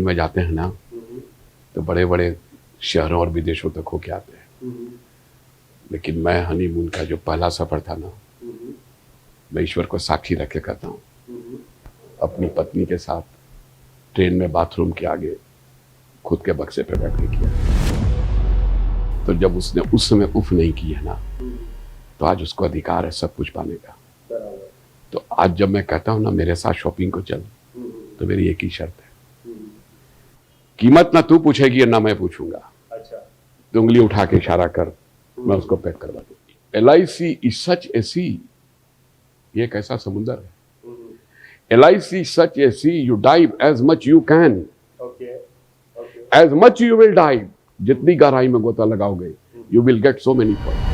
में जाते हैं ना तो बड़े बड़े शहरों और विदेशों तक होके आते हैं, लेकिन मैं हनीमून का जो पहला सफर था ना, मैं ईश्वर को साक्षी रख के कहता हूँ, अपनी पत्नी के साथ ट्रेन में बाथरूम के आगे खुद के बक्से पे बैठ के किया। तो जब उसने उस समय उफ नहीं की है ना, तो आज उसको अधिकार है सब कुछ पाने का। तो आज जब मैं कहता हूं ना मेरे साथ शॉपिंग को चल, तो मेरी एक ही शर्त है, कीमत ना तू पूछेगी और ना मैं पूछूंगा। अच्छा। तो उंगली उठा के इशारा कर, मैं उसको पैक करवा दूंगी। LIC इज सच ए सी, ये एक ऐसा समुंदर है। LIC such a sea, you dive as much you can, as much you will dive. जितनी गहराई में गोता लगाओगे, you will get so many point.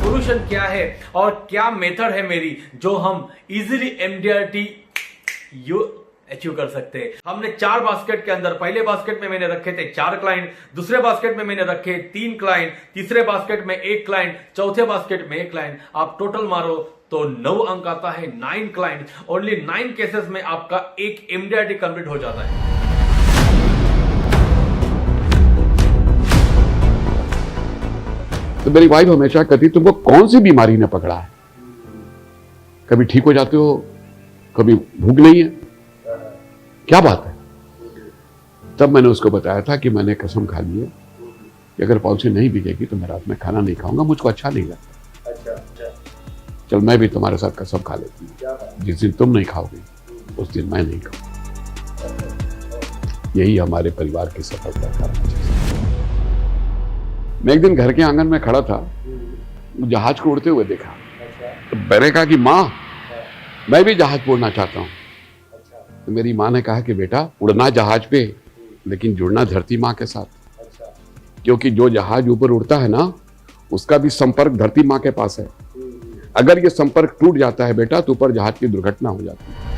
Solution क्या है और क्या मेथड है मेरी जो हम इजीली MDRT अचीव कर सकते हैं। हमने 4 बास्केट के अंदर, पहले बास्केट में मैंने रखे थे 4 क्लाइंट, दूसरे बास्केट में मैंने रखे 3 क्लाइंट, तीसरे बास्केट में 1 क्लाइंट, चौथे बास्केट में 1 क्लाइंट। आप टोटल मारो तो 9 अंक आता है, 9 क्लाइंट। ओनली 9 केसेस में आपका एक MDRT कंप्लीट हो जाता है। तो मेरी वाइफ हमेशा कहती, तुमको कौन सी बीमारी ने पकड़ा है? कभी ठीक हो जाते हो, कभी भूख नहीं है, क्या बात है? तब मैंने उसको बताया था कि मैंने कसम खा ली है कि अगर पॉलिसी नहीं बिकेगी तो मैं रात में खाना नहीं खाऊंगा, मुझको अच्छा नहीं लगता। अच्छा। चल मैं भी तुम्हारे साथ कसम खा लेती हूँ, जिस दिन तुम नहीं खाओगे उस दिन मैं नहीं खाऊंगा। यही हमारे परिवार की सफलता का राज है। मैं एक दिन घर के आंगन में खड़ा था, जहाज को उड़ते हुए देखा। तो मैंने कहा कि माँ, मैं भी जहाज उड़ना चाहता हूँ। तो मेरी माँ ने कहा कि बेटा, उड़ना जहाज पे, लेकिन जुड़ना धरती माँ के साथ। क्योंकि जो जहाज ऊपर उड़ता है ना, उसका भी संपर्क धरती माँ के पास है। अगर ये संपर्क टूट जाता है बेटा, तो ऊपर जहाज की दुर्घटना हो जाती है।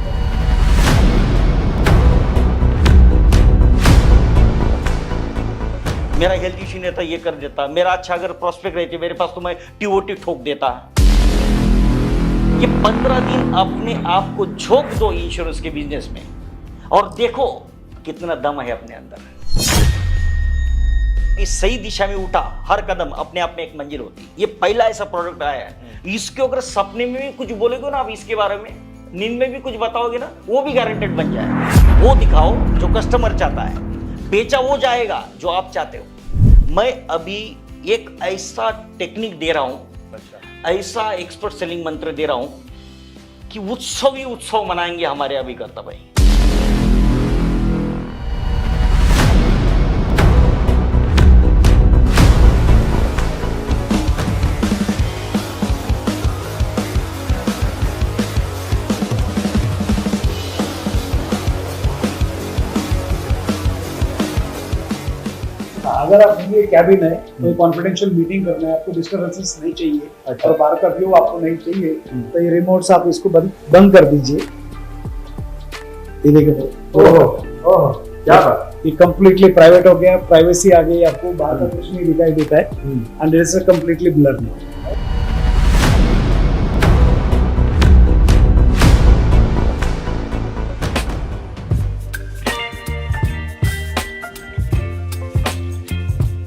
मेरा हेल्थ इश्यू नहीं था, ये कर देता। मेरा अच्छा अगर प्रोस्पेक्ट रहती मेरे पास तो मैं TOT ठोक देता। ये 15 दिन अपने आप को झोंक दो इंश्योरेंस के बिजनेस में और देखो कितना दम है अपने अंदर। इस सही दिशा में उठा, हर कदम अपने आप में एक मंजिल होती। ये पहला ऐसा प्रोडक्ट आया है, इसके अगर सपने में भी कुछ बोलोगे ना आप इसके बारे में, नींद में भी कुछ बताओगे ना, वो भी गारंटेड बन जाए। वो दिखाओ जो कस्टमर चाहता है, बेचा वो जाएगा जो आप चाहते हो। मैं अभी एक ऐसा टेक्निक दे रहा हूं, ऐसा एक्सपर्ट सेलिंग मंत्र दे रहा हूं कि उत्सव ही उत्सव मनाएंगे हमारे अभी करता भाई। अगर आप ये कैबिन है, कोई कॉन्फिडेंशियल मीटिंग करना है, आपको डिस्टर्बेंसेस नहीं चाहिए। अच्छा। और बाहर का व्यू आपको नहीं चाहिए, तो ये रिमोट से आप इसको बंद कर दीजिए। ये देखो, ओहो क्या बात, ये कंप्लीटली प्राइवेट हो गया, प्राइवेसी आ गई, आपको बाहर का कुछ नहीं दिखाई देता है। And it is completely blur now.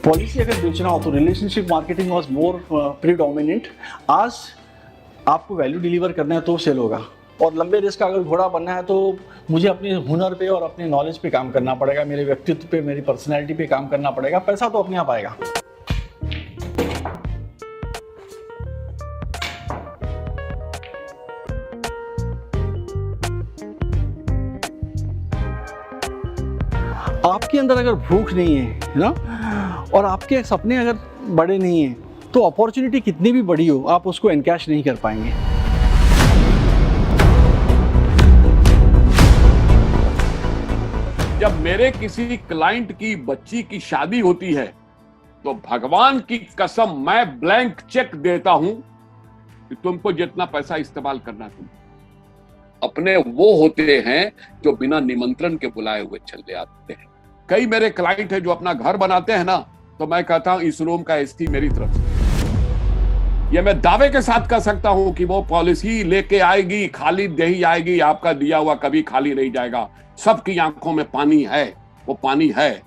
Policy अगर बेचना हो तो relationship marketing was more predominant. आज आपको वैल्यू डिलीवर करना है तो सेल होगा, और लंबे रेस का अगर घोड़ा बनना है तो मुझे अपने हुनर पे और अपने नॉलेज पे काम करना पड़ेगा, मेरे व्यक्तित्व पे, मेरी पर्सनैलिटी पे काम करना पड़ेगा। पैसा तो अपने आप आएगा। आपके अंदर अगर भूख नहीं है ना, और आपके सपने अगर बड़े नहीं हैं, तो अपॉर्चुनिटी कितनी भी बड़ी हो, आप उसको एनकैश नहीं कर पाएंगे। जब मेरे किसी क्लाइंट की बच्ची की शादी होती है, तो भगवान की कसम मैं ब्लैंक चेक देता हूं कि तुमको जितना पैसा इस्तेमाल करना तुम। अपने वो होते हैं जो बिना निमंत्रण के बुलाए हुए चले आते हैं। कई मेरे क्लाइंट हैं जो अपना घर बनाते हैं ना, तो मैं कहता हूं इस रूम का एसी मेरी तरफ से। ये मैं दावे के साथ कह सकता हूं कि वो पॉलिसी लेके आएगी, खाली नहीं आएगी। आपका दिया हुआ कभी खाली नहीं जाएगा। सबकी आंखों में पानी है, वो पानी है।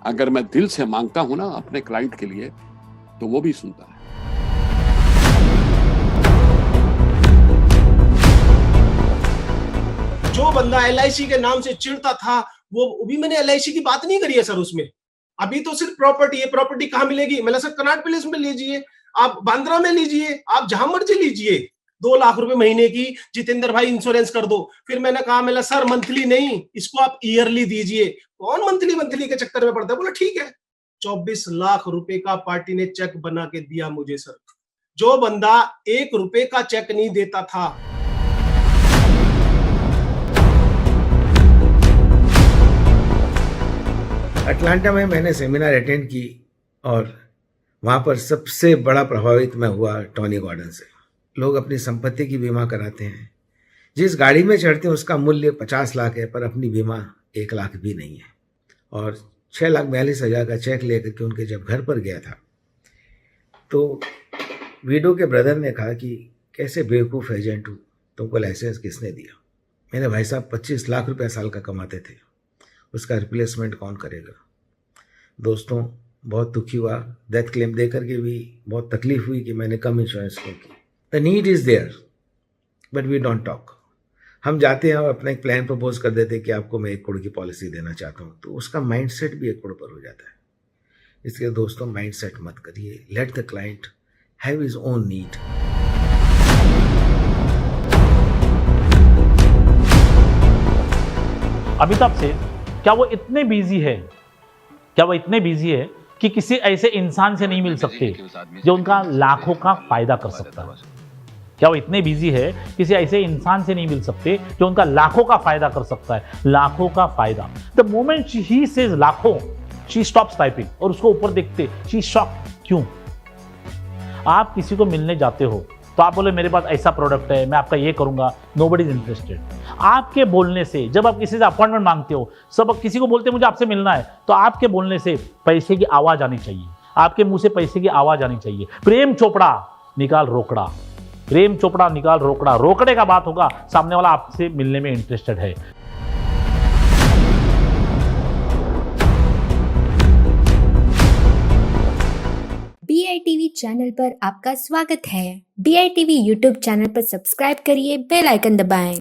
अगर मैं दिल से मांगता हूं ना अपने क्लाइंट के लिए, तो वो भी सुनता है। जो बंदा LIC के नाम से चिढ़ता था, वो भी मैंने LIC की बात नहीं करी है सर उसमें। अभी तो सिर्फ प्रॉपर्टी है। प्रॉपर्टी कहाँ मिलेगी? मैंने सर कनॉट प्लेस में लीजिए, आप बांद्रा में लीजिए, आप जहां मर्जी लीजिए। 2 लाख रुपए महीने की जितेंद्र भाई इंश्योरेंस कर दो। फिर मैंने कहा, मैंने सर मंथली नहीं, इसको आप ईयरली दीजिए। कौन मंथली के चक्कर में पड़ता है? बोला ठीक है। 24 लाख रुपए का पार्टी ने चेक बना के दिया मुझे सर। जो बंदा 1 रुपए का चेक नहीं देता था। अटलांटा में मैंने सेमिनार अटेंड की और वहाँ पर सबसे बड़ा प्रभावित मैं हुआ टॉनी गॉर्डन से। लोग अपनी संपत्ति की बीमा कराते हैं। जिस गाड़ी में चढ़ते हैं उसका मूल्य 50 लाख है, पर अपनी बीमा 1 लाख भी नहीं है। और 6,42,000 का चेक लेकर के उनके जब घर पर गया था, तो वीडो के ब्रदर ने कहा कि कैसे बेवकूफ़ एजेंट हूँ, तुमको लाइसेंस किसने दिया? मैंने, भाई साहब 25 लाख रुपये साल का कमाते थे, उसका रिप्लेसमेंट कौन करेगा? दोस्तों, बहुत दुखी हुआ। डेथ क्लेम दे करके भी बहुत तकलीफ हुई कि मैंने कम इंश्योरेंस क्यों की। The need is there but we don't talk. हम जाते हैं और अपना एक प्लान प्रपोज कर देते हैं कि आपको मैं 1 करोड़ की पॉलिसी देना चाहता हूँ, तो उसका माइंडसेट भी 1 करोड़ पर हो जाता है। इसलिए दोस्तों, माइंडसेट मत करिए। Let the client have his own need. Amitabh सेठ, क्या वो इतने बिजी है, कि किसी ऐसे इंसान से नहीं मिल सकते जो उनका लाखों का फायदा कर सकता है? क्या वो इतने बिजी है किसी ऐसे इंसान से नहीं मिल सकते जो उनका लाखों का फायदा कर सकता है? लाखों का फायदा। द मोमेंट ही सेज लाखों, शी स्टॉप्स टाइपिंग और उसको ऊपर देखते शी शॉक। क्यों? आप किसी को मिलने जाते हो तो आप बोले मेरे पास ऐसा प्रोडक्ट है, मैं आपका ये करूंगा, नोबडी इज इंटरेस्टेड। आपके बोलने से, जब आप किसी से अपॉइंटमेंट मांगते हो, सब किसी को बोलते हैं मुझे आपसे मिलना है, तो आपके बोलने से पैसे की आवाज आनी चाहिए, आपके मुंह से पैसे की आवाज आनी चाहिए। प्रेम चोपड़ा निकाल रोकड़ा, प्रेम चोपड़ा निकाल रोकड़ा। रोकड़े का बात होगा, सामने वाला आपसे मिलने में इंटरेस्टेड है। BITV चैनल पर आपका स्वागत है। BITV यूट्यूब चैनल पर सब्सक्राइब करिए, बेल आइकन दबाएं।